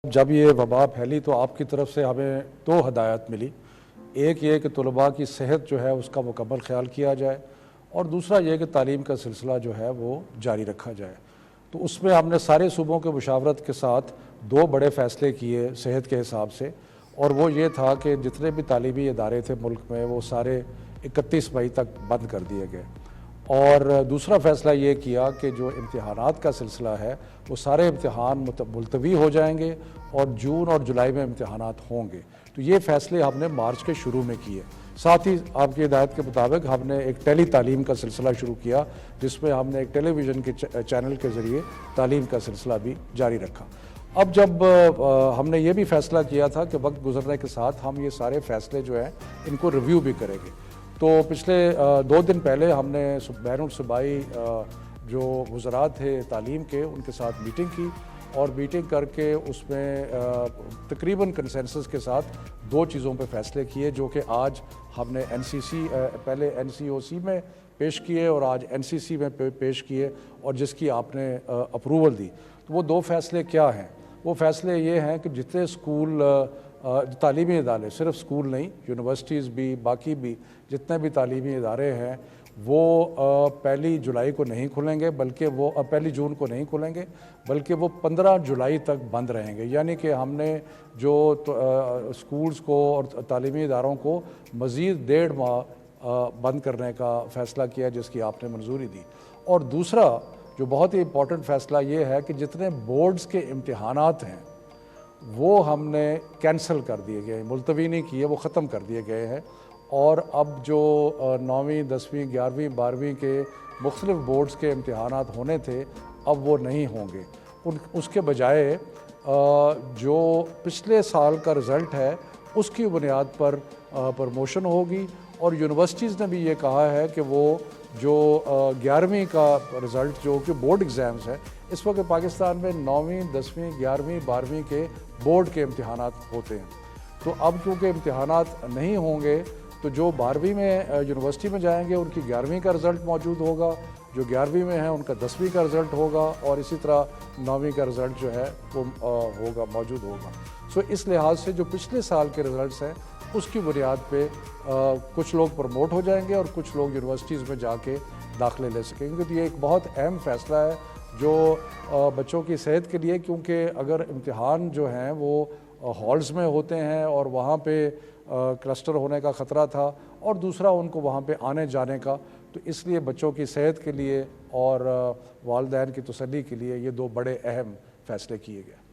जब ये वबा फैली तो आपकी तरफ से हमें दो हदायत मिली। एक ये कि तलबा की सेहत जो है उसका मुकम्मल ख्याल किया जाए, और दूसरा ये कि तालीम का सिलसिला जो है वो जारी रखा जाए। तो उसमें हमने सारे सूबों के मुशावरत के साथ दो बड़े फ़ैसले किए सेहत के हिसाब से, और वो ये था कि जितने भी तालीमी इदारे थे मुल्क में वो सारे 31 मई तक बंद कर दिए गए। और दूसरा फ़ैसला ये किया कि जो इम्तिहानात का सिलसिला है वो सारे इम्तिहान मुलतवी हो जाएंगे और जून और जुलाई में इम्तिहानात होंगे। तो ये फ़ैसले हमने मार्च के शुरू में किए। साथ ही आपकी हिदायत के मुताबिक हमने एक टेली तालीम का सिलसिला शुरू किया, जिसमें हमने एक टेलीविज़न के चैनल के ज़रिए तालीम का सिलसिला भी जारी रखा। अब जब हमने ये भी फ़ैसला किया था कि वक्त गुजरने के साथ हम ये सारे फ़ैसले जो हैं इनको रिव्यू भी करेंगे। तो पिछले 2 दिन पहले हमने बैनुल सूबाई जो वज़रा थे तालीम के उनके साथ मीटिंग की, और मीटिंग करके उसमें तकरीबन कंसेंसस के साथ दो चीज़ों पे फ़ैसले किए, जो कि आज हमने एनसीसी पहले एनसीओसी में पेश किए और आज एनसीसी में पेश किए, और जिसकी आपने अप्रूवल दी। तो वो दो फ़ैसले क्या हैं? वो फ़ैसले ये हैं कि जितने स्कूल तालीमी इदारे, सिर्फ स्कूल नहीं, यूनिवर्सिटीज़ भी, बाकी भी जितने भी तालीमी इदारे हैं वो 1 जुलाई को नहीं खुलेंगे, बल्कि वो 1 जून को नहीं खुलेंगे, बल्कि वो 15 जुलाई तक बंद रहेंगे। यानी कि हमने जो स्कूल्स को और तालीमी इदारों को मज़ीद 1.5 माह बंद करने का फ़ैसला किया, जिसकी आपने मंजूरी दी। और दूसरा जो बहुत ही इम्पोर्टेंट फ़ैसला ये है कि जितने बोर्ड्स के इम्तिहानात हैं वो हमने कैंसिल कर दिए गए, मुलतवी नहीं किए, वो ख़त्म कर दिए गए हैं। और अब जो 9वीं 10वीं 11वीं 12वीं के मुख्तलिफ़ बोर्ड्स के इम्तिहानात होने थे अब वो नहीं होंगे। उसके बजाय जो पिछले साल का रिज़ल्ट है उसकी बुनियाद पर प्रमोशन होगी। और यूनिवर्सिटीज़ ने भी ये कहा है कि वो जो 11वीं का रिज़ल्ट जो कि बोर्ड एग्ज़ाम्स है, इस वक्त पाकिस्तान में 9वीं 10वीं 11वीं 12वीं के बोर्ड के इम्तिहानात होते हैं। तो अब क्योंकि इम्तिहानात नहीं होंगे तो जो 12वीं में यूनिवर्सिटी में जाएंगे उनकी 11वीं का रिज़ल्ट मौजूद होगा, जो 11वीं में है उनका 10वीं का रिज़ल्ट होगा, और इसी तरह 9वीं का रिज़ल्ट जो है वो होगा, मौजूद होगा। सो इस लिहाज से जो पिछले साल के रिज़ल्ट्स हैं उसकी बुनियाद पे कुछ लोग प्रमोट हो जाएंगे और कुछ लोग यूनिवर्सिटीज़ में जाके दाखिले ले सकेंगे। तो ये एक बहुत अहम फ़ैसला है जो बच्चों की सेहत के लिए, क्योंकि अगर इम्तिहान जो हैं वो हॉल्स में होते हैं और वहाँ पे क्लस्टर होने का ख़तरा था, और दूसरा उनको वहाँ पे आने जाने का, तो इसलिए बच्चों की सेहत के लिए और वालिदैन की तसल्ली के लिए ये दो बड़े अहम फ़ैसले किए गए।